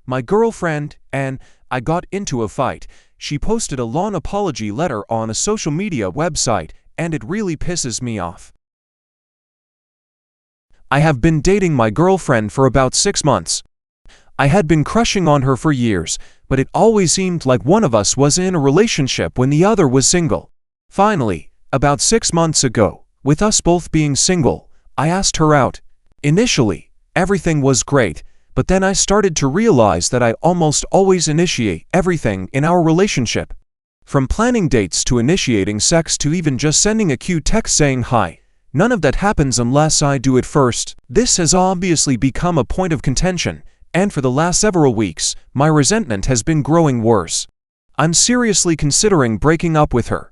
My girlfriend and I got into a fight. She posted a long apology letter on a social media website, and it really pisses me off. I have been dating my girlfriend for about 6 months. I had been crushing on her for years, but it always seemed like one of us was in a relationship when the other was single. Finally, about 6 months ago, with us both being single, I asked her out. Initially, everything was great, but then I started to realize that I almost always initiate everything in our relationship. From planning dates to initiating sex to even just sending a cute text saying hi. None of that happens unless I do it first. This has obviously become a point of contention, and for the last several weeks, my resentment has been growing worse. I'm seriously considering breaking up with her.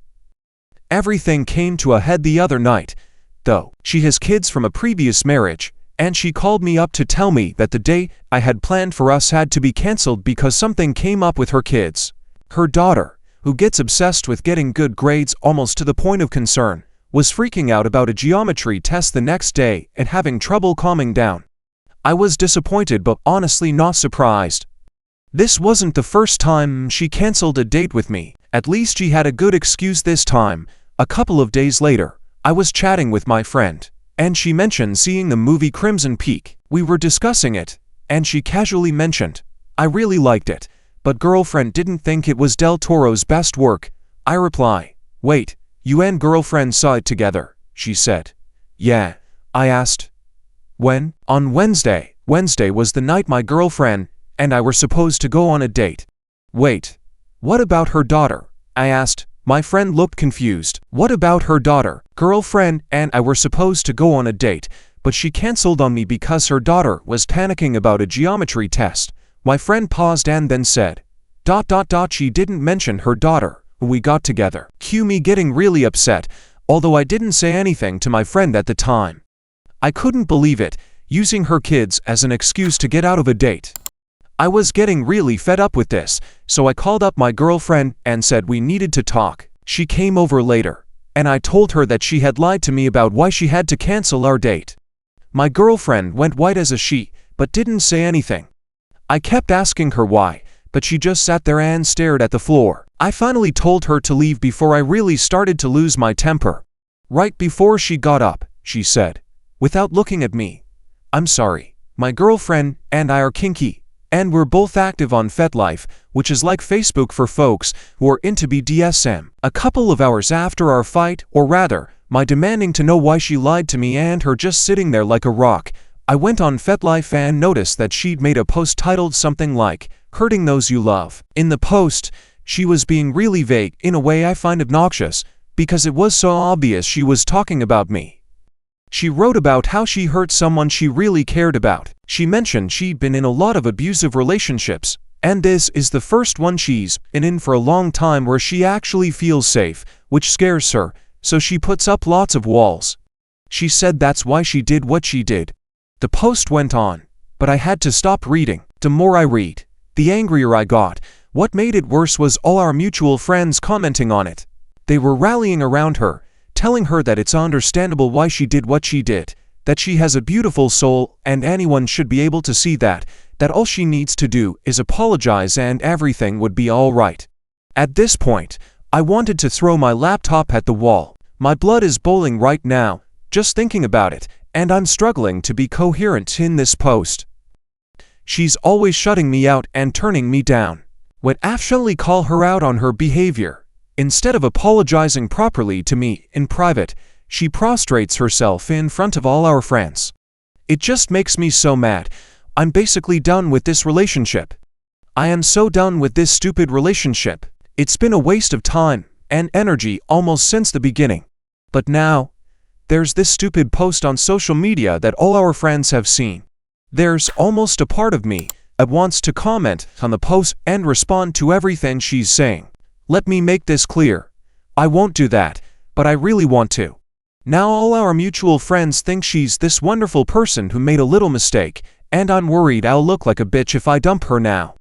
Everything came to a head the other night, though. She has kids from a previous marriage, and she called me up to tell me that the date I had planned for us had to be cancelled because something came up with her kids. Her daughter, who gets obsessed with getting good grades almost to the point of concern, was freaking out about a geometry test the next day and having trouble calming down. I was disappointed but honestly not surprised. This wasn't the first time she cancelled a date with me. At least she had a good excuse this time. A couple of days later, I was chatting with my friend, and she mentioned seeing the movie Crimson Peak. We were discussing it, and she casually mentioned, "I really liked it, but girlfriend didn't think it was Del Toro's best work." I reply, "Wait, you and girlfriend saw it together?" She said, "Yeah." I asked, "When?" "On Wednesday." Wednesday was the night my girlfriend and I were supposed to go on a date. "Wait, what about her daughter?" I asked. My friend looked confused. "What about her daughter?" "Girlfriend and I were supposed to go on a date, but she cancelled on me because her daughter was panicking about a geometry test." My friend paused and then said, ... She didn't mention her daughter when we got together. Cue me getting really upset, although I didn't say anything to my friend at the time. I couldn't believe it, using her kids as an excuse to get out of a date. I was getting really fed up with this, so I called up my girlfriend and said we needed to talk. She came over later, and I told her that she had lied to me about why she had to cancel our date. My girlfriend went white as a sheet, but didn't say anything. I kept asking her why, but she just sat there and stared at the floor. I finally told her to leave before I really started to lose my temper. Right before she got up, she said, without looking at me, "I'm sorry. My girlfriend and I are kinky, and we're both active on FetLife, which is like Facebook for folks who are into BDSM. A couple of hours after our fight, or rather, my demanding to know why she lied to me and her just sitting there like a rock, I went on FetLife and noticed that she'd made a post titled something like, 'Hurting Those You Love.' In the post, she was being really vague in a way I find obnoxious, because it was so obvious she was talking about me. She wrote about how she hurt someone she really cared about. She mentioned she'd been in a lot of abusive relationships, and this is the first one she's been in for a long time where she actually feels safe, which scares her, so she puts up lots of walls. She said that's why she did what she did. The post went on, but I had to stop reading. The more I read, the angrier I got. What made it worse was all our mutual friends commenting on it. They were rallying around her, telling her that it's understandable why she did what she did, that she has a beautiful soul and anyone should be able to see that all she needs to do is apologize and everything would be all right. At this point, I wanted to throw my laptop at the wall. My blood is boiling right now, just thinking about it, and I'm struggling to be coherent in this post. She's always shutting me out and turning me down. Would actually call her out on her behavior. Instead of apologizing properly to me in private, she prostrates herself in front of all our friends. It just makes me so mad. I'm basically done with this relationship. I am so done with this stupid relationship. It's been a waste of time and energy almost since the beginning. But now, there's this stupid post on social media that all our friends have seen. There's almost a part of me that wants to comment on the post and respond to everything she's saying. Let me make this clear. I won't do that, but I really want to. Now all our mutual friends think she's this wonderful person who made a little mistake, and I'm worried I'll look like a bitch if I dump her now.